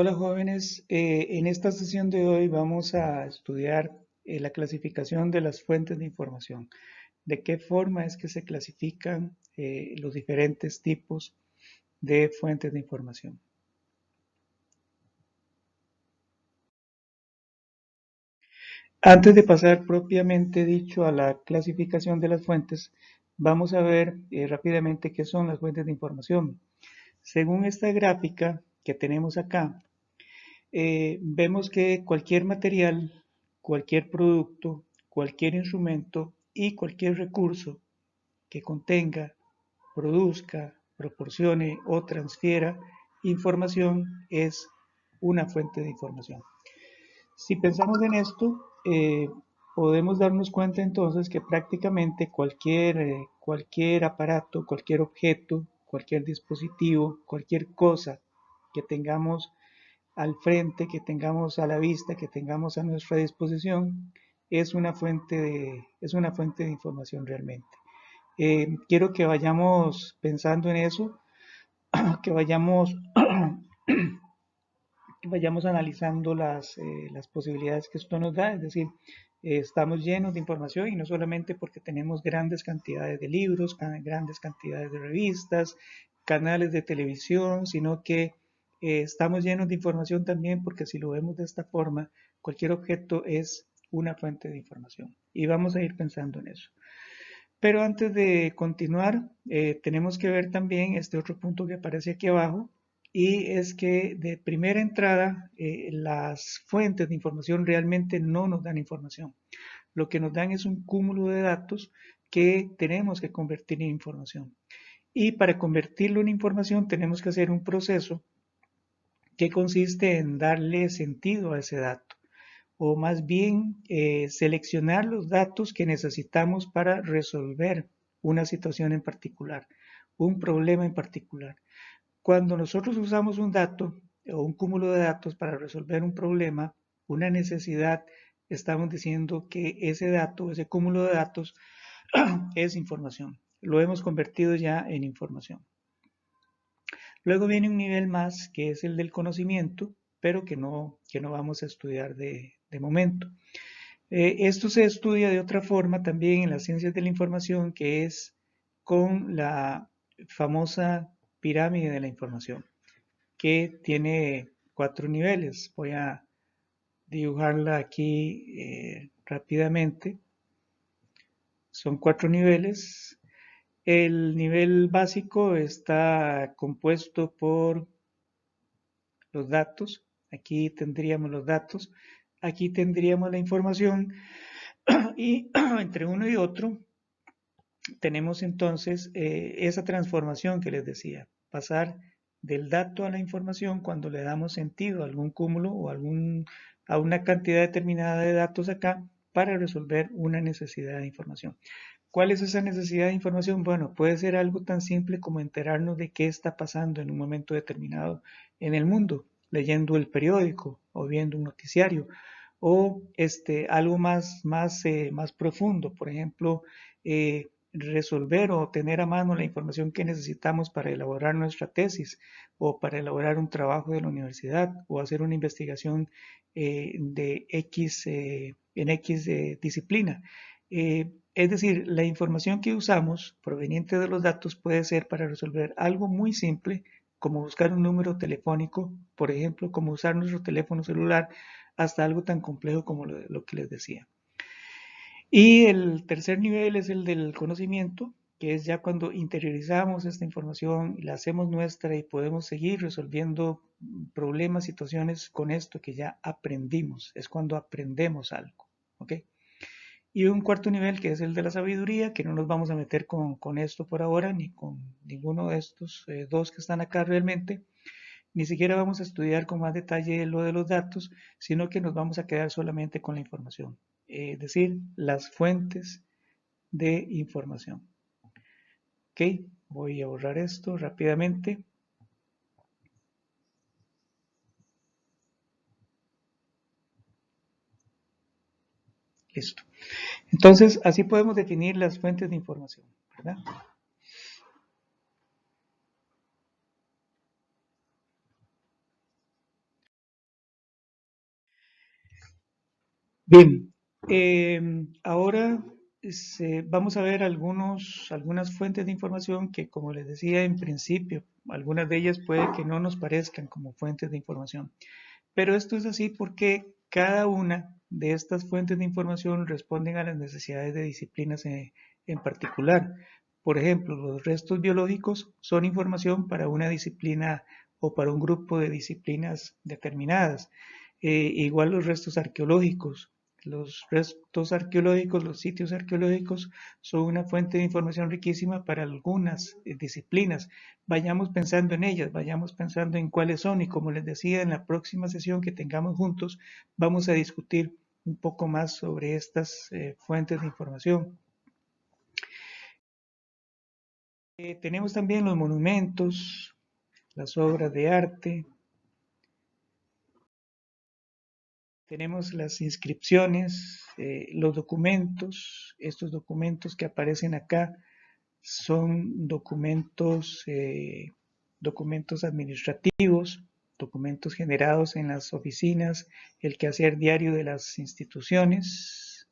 Hola jóvenes, en esta sesión de hoy vamos a estudiar la clasificación de las fuentes de información. De qué forma es que se clasifican los diferentes tipos de fuentes de información. Antes de pasar propiamente dicho a la clasificación de las fuentes, vamos a ver rápidamente qué son las fuentes de información. Según esta gráfica que tenemos acá, vemos que cualquier material, cualquier producto, cualquier instrumento y cualquier recurso que contenga, produzca, proporcione o transfiera información es una fuente de información. Si pensamos en esto, podemos darnos cuenta entonces que prácticamente cualquier aparato, cualquier objeto, cualquier dispositivo, cualquier cosa que tengamos al frente, que tengamos a la vista, que tengamos a nuestra disposición, es una fuente de información realmente. Quiero que vayamos pensando en eso, que vayamos analizando las posibilidades que esto nos da, es decir, estamos llenos de información y no solamente porque tenemos grandes cantidades de libros, grandes cantidades de revistas, canales de televisión, sino que estamos llenos de información también porque si lo vemos de esta forma, cualquier objeto es una fuente de información y vamos a ir pensando en eso. Pero antes de continuar, tenemos que ver también este otro punto que aparece aquí abajo, y es que de primera entrada las fuentes de información realmente no nos dan información. Lo que nos dan es un cúmulo de datos que tenemos que convertir en información. Y para convertirlo en información tenemos que hacer un proceso que consiste en darle sentido a ese dato o más bien seleccionar los datos que necesitamos para resolver una situación en particular, un problema en particular. Cuando nosotros usamos un dato o un cúmulo de datos para resolver un problema, una necesidad, estamos diciendo que ese dato, ese cúmulo de datos es información. Lo hemos convertido ya en información. Luego viene un nivel más que es el del conocimiento, pero que no vamos a estudiar de momento. Esto se estudia de otra forma también en las ciencias de la información, que es con la famosa pirámide de la información, que tiene 4 niveles. Voy a dibujarla aquí rápidamente. Son 4 niveles. El nivel básico está compuesto por los datos. Aquí tendríamos los datos. Aquí tendríamos la información. Y entre uno y otro tenemos entonces esa transformación que les decía, pasar del dato a la información cuando le damos sentido a algún cúmulo o a una cantidad determinada de datos acá para resolver una necesidad de información. ¿Cuál es esa necesidad de información? Bueno, puede ser algo tan simple como enterarnos de qué está pasando en un momento determinado en el mundo, leyendo el periódico o viendo un noticiario, o algo más profundo, por ejemplo, resolver o tener a mano la información que necesitamos para elaborar nuestra tesis o para elaborar un trabajo de la universidad o hacer una investigación en X disciplina. Es decir, la información que usamos proveniente de los datos puede ser para resolver algo muy simple, como buscar un número telefónico, por ejemplo, como usar nuestro teléfono celular, hasta algo tan complejo como lo que les decía. Y el tercer nivel es el del conocimiento, que es ya cuando interiorizamos esta información y la hacemos nuestra y podemos seguir resolviendo problemas, situaciones con esto que ya aprendimos. Es cuando aprendemos algo. ¿Ok? Y un cuarto nivel que es el de la sabiduría, que no nos vamos a meter con esto por ahora, ni con ninguno de estos dos que están acá realmente, ni siquiera vamos a estudiar con más detalle lo de los datos, sino que nos vamos a quedar solamente con la información, es decir, las fuentes de información. Ok, voy a borrar esto rápidamente. Listo. Entonces, así podemos definir las fuentes de información, ¿verdad? Bien, ahora vamos a ver algunas fuentes de información que, como les decía en principio, algunas de ellas puede que no nos parezcan como fuentes de información. Pero esto es así porque cada una de estas fuentes de información responden a las necesidades de disciplinas en particular. Por ejemplo, los restos biológicos son información para una disciplina o para un grupo de disciplinas determinadas. Igual los restos arqueológicos. Los restos arqueológicos, los sitios arqueológicos son una fuente de información riquísima para algunas disciplinas. Vayamos pensando en ellas, vayamos pensando en cuáles son y como les decía, en la próxima sesión que tengamos juntos vamos a discutir un poco más sobre estas fuentes de información. Tenemos también los monumentos, las obras de arte, tenemos las inscripciones, los documentos, estos documentos que aparecen acá son documentos administrativos, documentos generados en las oficinas, el quehacer diario de las instituciones.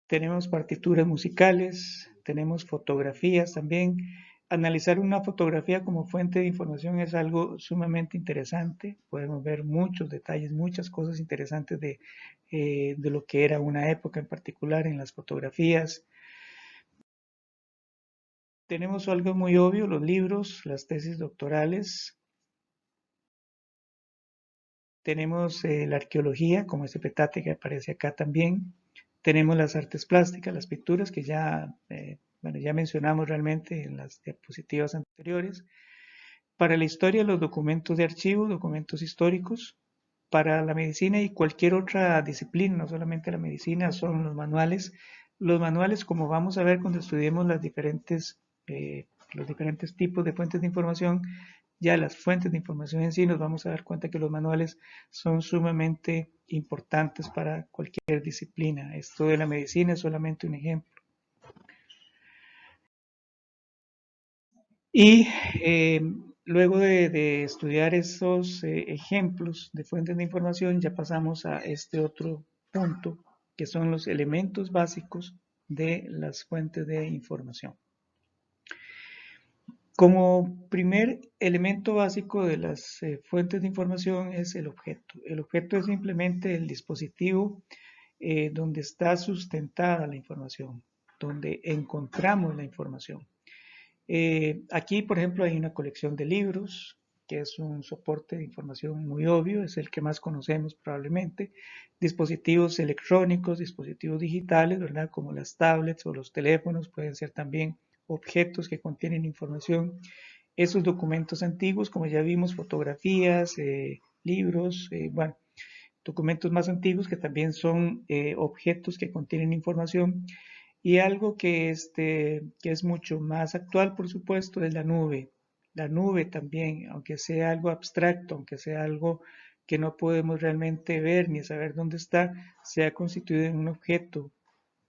Tenemos partituras musicales, tenemos fotografías también. Analizar una fotografía como fuente de información es algo sumamente interesante. Podemos ver muchos detalles, muchas cosas interesantes de lo que era una época en particular en las fotografías. Tenemos algo muy obvio, los libros, las tesis doctorales. Tenemos la arqueología, como este petate que aparece acá también. Tenemos las artes plásticas, las pinturas que ya mencionamos realmente en las diapositivas anteriores. Para la historia, los documentos de archivo, documentos históricos. Para la medicina y cualquier otra disciplina, no solamente la medicina, son los manuales. Los manuales, como vamos a ver cuando estudiemos los diferentes tipos de fuentes de información, ya las fuentes de información en sí, nos vamos a dar cuenta que los manuales son sumamente importantes para cualquier disciplina. Esto de la medicina es solamente un ejemplo. Y luego de estudiar esos ejemplos de fuentes de información, ya pasamos a este otro punto, que son los elementos básicos de las fuentes de información. Como primer elemento básico de las fuentes de información es el objeto. El objeto es simplemente el dispositivo donde está sustentada la información, donde encontramos la información. Aquí, por ejemplo, hay una colección de libros, que es un soporte de información muy obvio, es el que más conocemos probablemente. Dispositivos electrónicos, dispositivos digitales, ¿verdad? Como las tablets o los teléfonos, pueden ser también objetos que contienen información. Esos documentos antiguos, como ya vimos, fotografías, libros, bueno, documentos más antiguos que también son objetos que contienen información. Y algo que es mucho más actual, por supuesto, es la nube. La nube también, aunque sea algo abstracto, aunque sea algo que no podemos realmente ver ni saber dónde está, se ha constituido en un objeto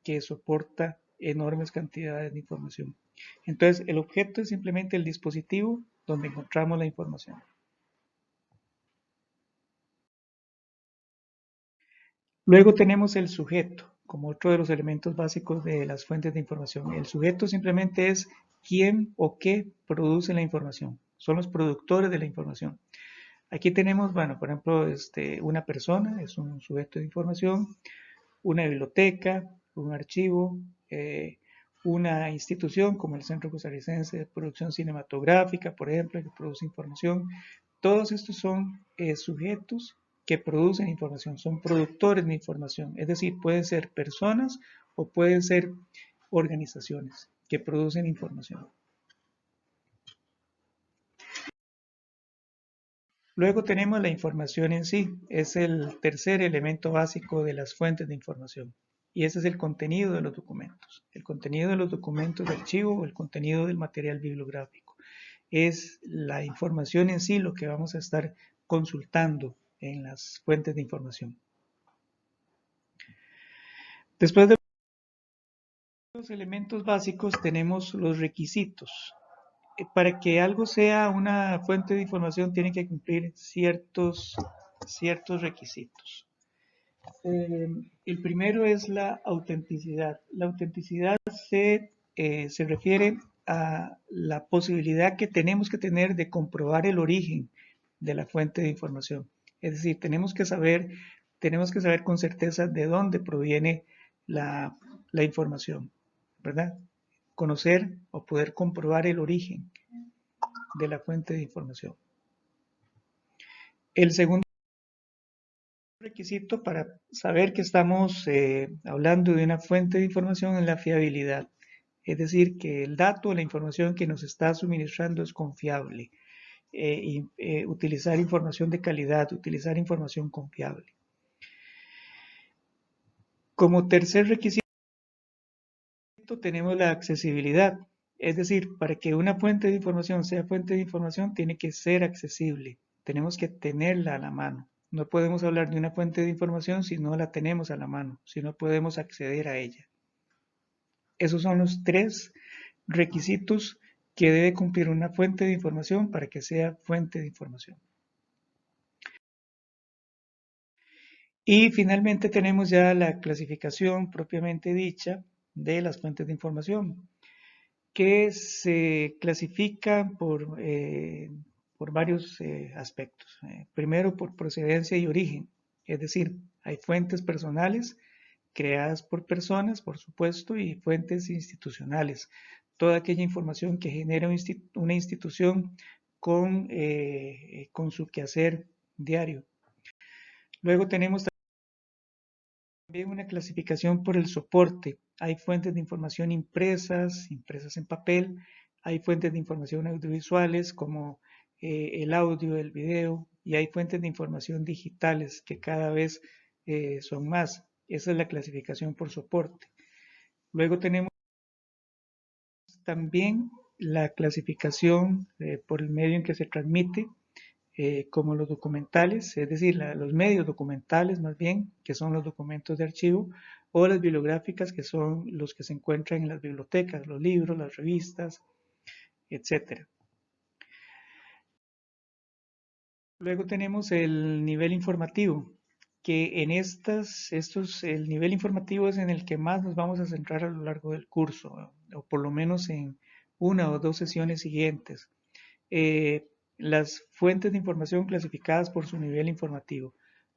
que soporta enormes cantidades de información. Entonces, el objeto es simplemente el dispositivo donde encontramos la información. Luego tenemos el sujeto como otro de los elementos básicos de las fuentes de información. El sujeto simplemente es quién o qué produce la información. Son los productores de la información. Aquí tenemos, bueno, por ejemplo, una persona es un sujeto de información, una biblioteca, un archivo, una institución como el Centro Costarricense de Producción Cinematográfica, por ejemplo, que produce información. Todos estos son sujetos que producen información, son productores de información, es decir, pueden ser personas o pueden ser organizaciones que producen información. Luego tenemos la información en sí, es el tercer elemento básico de las fuentes de información. Y ese es el contenido de los documentos. El contenido de los documentos de archivo o el contenido del material bibliográfico. Es la información en sí lo que vamos a estar consultando en las fuentes de información. Después de los elementos básicos tenemos los requisitos. para que algo sea una fuente de información tiene que cumplir ciertos requisitos. El primero es la autenticidad. La autenticidad se refiere a la posibilidad que tenemos que tener de comprobar el origen de la fuente de información. Es decir, tenemos que saber con certeza de dónde proviene la información, ¿verdad? Conocer o poder comprobar el origen de la fuente de información. El segundo requisito para saber que estamos hablando de una fuente de información es la fiabilidad. Es decir, que el dato o la información que nos está suministrando es confiable. Utilizar información de calidad, utilizar información confiable. Como tercer requisito tenemos la accesibilidad. Es decir, para que una fuente de información sea fuente de información tiene que ser accesible. Tenemos que tenerla a la mano. No podemos hablar de una fuente de información si no la tenemos a la mano, si no podemos acceder a ella. Esos son los tres requisitos que debe cumplir una fuente de información para que sea fuente de información. Y finalmente tenemos ya la clasificación propiamente dicha de las fuentes de información, que se clasifica por varios aspectos. Primero, por procedencia y origen, es decir, hay fuentes personales creadas por personas, por supuesto, y fuentes institucionales. Toda aquella información que genera una institución con su quehacer diario. Luego tenemos también una clasificación por el soporte. Hay fuentes de información impresas en papel, hay fuentes de información audiovisuales como el audio, el video, y hay fuentes de información digitales que cada vez son más. Esa es la clasificación por soporte. Luego tenemos también la clasificación por el medio en que se transmite, como los documentales, es decir, los medios documentales más bien, que son los documentos de archivo, o las bibliográficas, que son los que se encuentran en las bibliotecas, los libros, las revistas, etc. Luego tenemos el nivel informativo, que en el nivel informativo es en el que más nos vamos a centrar a lo largo del curso, o por lo menos en una o dos sesiones siguientes. Las fuentes de información clasificadas por su nivel informativo,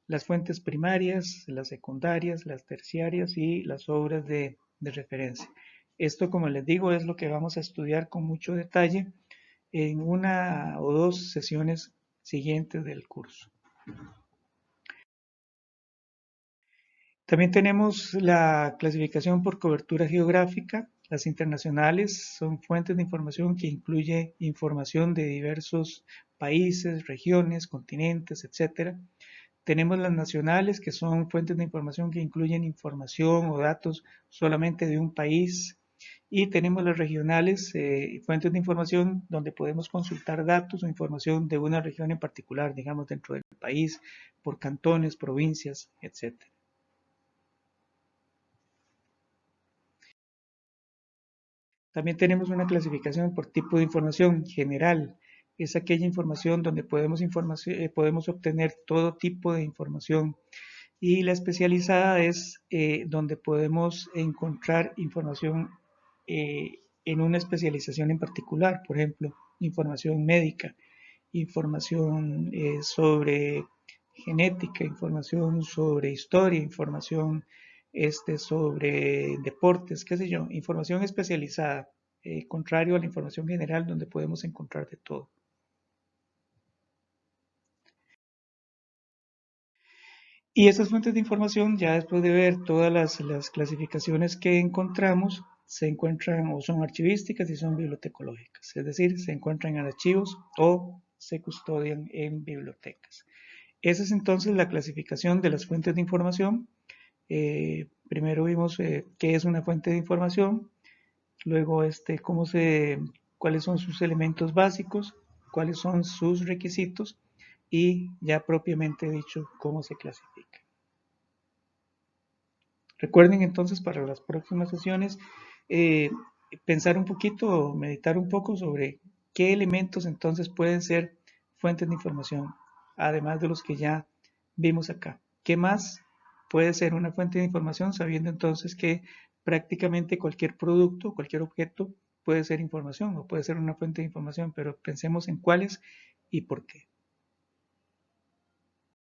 las fuentes primarias, las secundarias, las terciarias y las obras de referencia. Esto, como les digo, es lo que vamos a estudiar con mucho detalle en una o dos sesiones siguientes del curso. También tenemos la clasificación por cobertura geográfica. Las internacionales son fuentes de información que incluye información de diversos países, regiones, continentes, etc. Tenemos las nacionales, que son fuentes de información que incluyen información o datos solamente de un país. Y tenemos las regionales, fuentes de información donde podemos consultar datos o información de una región en particular, digamos dentro del país, por cantones, provincias, etc. También tenemos una clasificación por tipo de información general. Es aquella información donde podemos obtener todo tipo de información. Y la especializada es donde podemos encontrar información en una especialización en particular. Por ejemplo, información médica, información sobre genética, información sobre historia, información sobre deportes, qué sé yo, información especializada, contrario a la información general donde podemos encontrar de todo. Y estas fuentes de información, ya después de ver todas las clasificaciones que encontramos, se encuentran o son archivísticas y son bibliotecológicas, es decir, se encuentran en archivos o se custodian en bibliotecas. Esa es entonces la clasificación de las fuentes de información. Primero vimos qué es una fuente de información, luego cuáles son sus elementos básicos, cuáles son sus requisitos y ya propiamente dicho cómo se clasifica. Recuerden entonces para las próximas sesiones pensar un poquito, meditar un poco sobre ¿Qué elementos entonces pueden ser fuentes de información, además de los que ya vimos acá? ¿Qué más puede ser una fuente de información, sabiendo entonces que prácticamente cualquier producto, cualquier objeto puede ser información o puede ser una fuente de información, pero pensemos en cuáles y por qué?